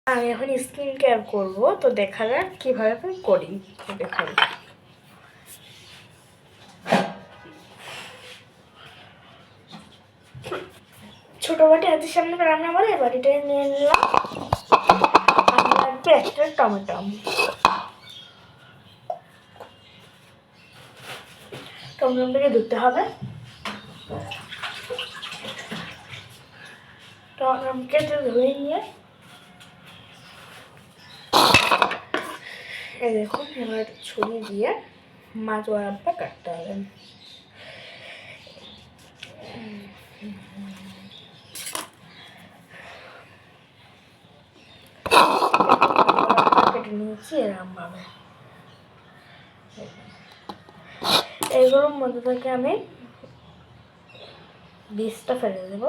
আমি এখন skin care করবো, তো দেখা যাক কিভাবে করি। দেখাই ছোট বাটি হাতের সামনে রান্না করে বাটিটাই নিয়ে নিলাম। আমি লাগবে একটা টমেটো। টমেটোটাকে ধুতে হবে। টমেটোকে ধুয়ে নিয়ে এই দেখুন, এবার ছুরি দিয়ে মাছ বরাবর কাটতে হবে। কেটে নিয়েছি এরকম ভাবে। এইগুলোর মধ্যে থেকে আমি বীজটা ফেলে দেব।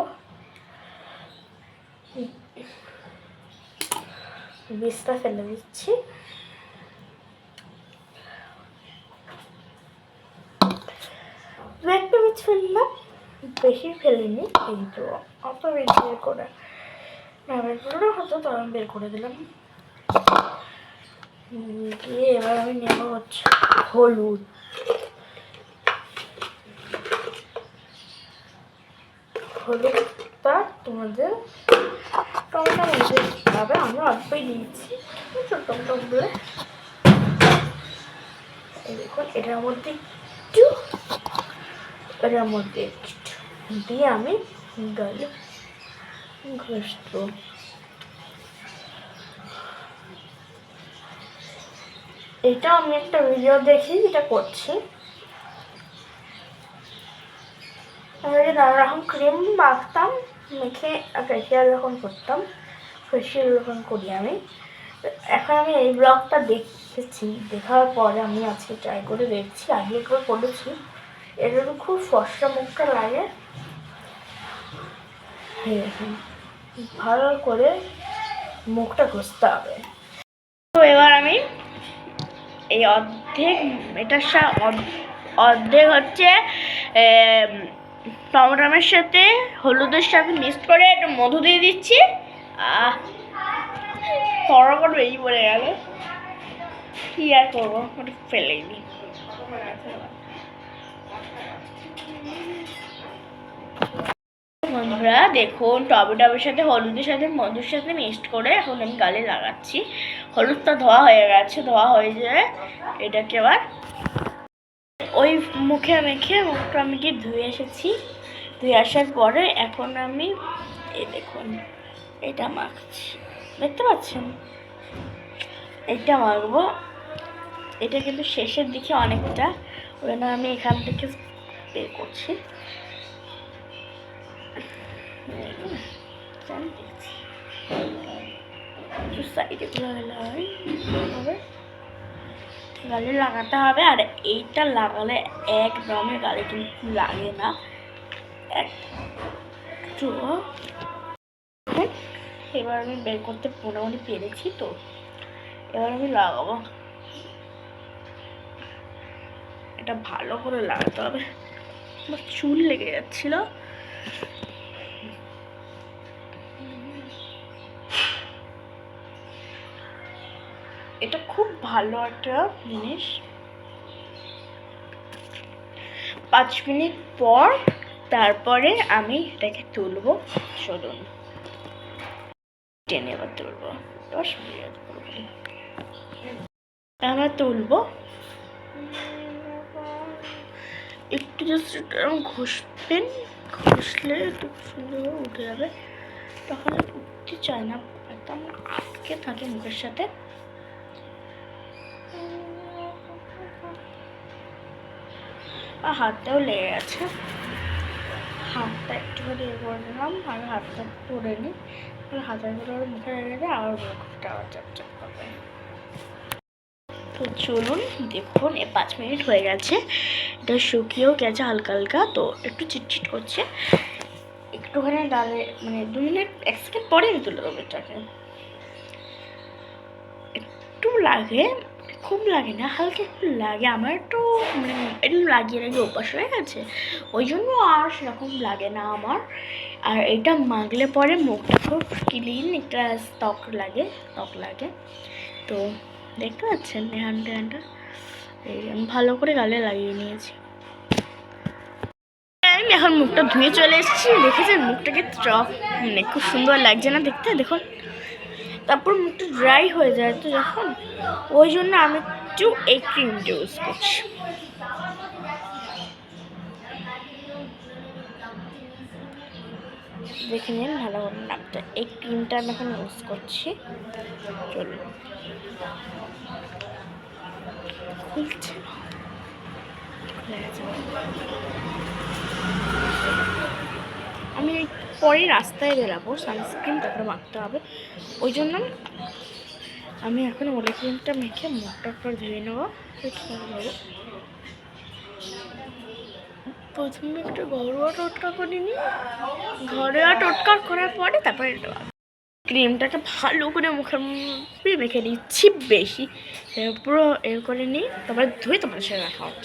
বীজটা ফেলে দিচ্ছি। একটা বীজ ফেললাম, বেশি ফেলিনি, কিন্তু অত বীজ বের করে না, বের করে হতো তো আমি বের করে দিলাম। দিয়ে এবার আমি নেব হচ্ছে হলুদ। হলুদটা তোমাদের টমেটো মধ্যে দিতে হবে। আমি অল্পই দিয়েছি, ছোট বলে। এই দেখুন, এটার মধ্যে একটু, এটার মধ্যে একটু দিয়ে আমি গালে ঘষবো। এটা আমি একটা ভিডিও দেখি যেটা করছি। আমি নানা রকম ক্রিম মাখতাম, মেখে ফেসিয়াল যখন করতাম, ফেসিয়াল যখন করি আমি, এখন আমি এই ব্লগটা দেখেছি। দেখার পরে আমি আজকে ট্রাই করে দেখছি। আগে একবার করেছি, এটা খুব ফর্সা মুখটা লাগে। ভালো করে মুখটা ঘষতে হবে। তো এবার আমি এই অর্ধেক, এটার অর্ধেক হচ্ছে টমেটোর সাথে হলুদের সাথে মিক্সড করে একটু মধু দিয়ে দিচ্ছি। তরকার বেরিয়ে পড়ে গেল, কি আর করবো, ওটা ফেলেই দিই। বন্ধুরা দেখুন, টমেটোর সাথে হলুদের সাথে মধুর সাথে মিক্সড করে এখন আমি গালে লাগাচ্ছি। হলুদটা ধোয়া হয়ে গেছে, ধোয়া হয়ে যায়। এটাকে এবার ওই মুখে মেখে মুখটা আমি কি ধুয়ে এসেছি। ধুয়ে আসার পরে এখন আমি এই দেখুন এটা মাখছি, দেখতে পাচ্ছেন? এটা মাখবো। এটা কিন্তু শেষের দিকে অনেকটা, ওই জন্য আমি এখান থেকে বের করছি। সাইডে গালে লাগাতে হবে। আর এইটা লাগালে একদমই গালে কিন্তু লাগে না একটু। এবার আমি বের করতে মোটামুটি পেরেছি, তো এবার আমি লাগাবো। এটা ভালো করে লাগাতে হবে, আমার চুল লেগে যাচ্ছিল। এটা খুব ভালো একটা জিনিস। 5 মিনিট পর তারপরে আমি এটাকে তুলবো। চলুন টেনে এবার তুলবো। 10 মিনিট আমরা তুলবো। একটু জাস্ট ঘষবেন, ঘষলে একটু সুন্দর উঠে যাবে। তখন উঠতে চায় না, একদম আটকে থাকে মুখের সাথে। আর হাতটাও লেগে গেছে, হাতটা একটুখানি ইয়ে করে নিলাম। আমি হাতটা তুলে নিই, হাতের ভিতরে মুখে লেগে যায়, আবার মুখটা আবার চাপচাপ করবে। তো চলুন দেখুন, 5 মিনিট হয়ে গেছে, এটা শুকিয়েও গেছে হালকা হালকা। তো একটু চিটচিট করছে, একটুখানি ডালে মানে 2 মিনিট 1 সেকেন্ড পরে আমি তুলে দেবো। এটাকে একটু লাগে, খুব লাগে না, হালকা একটু লাগে। আমার একটু মানে এটা লাগিয়ে লাগিয়ে অভ্যাস হয়ে গেছে, ওই জন্য আর সেরকম লাগে না আমার। আর এটা মাখলে পরে মুখটা খুব ক্লিন একটা ত্বক লাগে। তো দেখতে পাচ্ছেন হ্যান্ডটা এই আমি ভালো করে গালে লাগিয়ে নিয়েছি। আমি এখন মুখটা ধুয়ে চলে এসেছি, দেখেছেন মুখটাকে মানে খুব সুন্দর লাগছে না দেখতে, দেখুন। তারপর মুখটা ড্রাই হয়ে যায় তো যখন, ওই জন্য আমি একটু এই ক্রিমটা ইউজ করছি। দেখে নিন ভালো করে নামটা, এই ক্রিমটা আমি এখন ইউজ করছি। চলুন, খুলছে আমি পরে রাস্তায় বেরাবো, সানস্ক্রিন তারপরে মাখতে হবে, ওই জন্য আমি এখন ওলে ক্রিমটা মেখে মুখটা একটু ধুয়ে নেবো। প্রথমে একটু ঘরোয়া টোটকা করে নিই, ঘরোয়া টোটকা করার পরে তারপরে ক্রিমটাকে ভালো করে মুখের মধ্যে মেখে নিচ্ছি বেশি, পুরো এর করে নিই, তারপরে ধুয়ে তোমার সাথে রাখা হচ্ছে।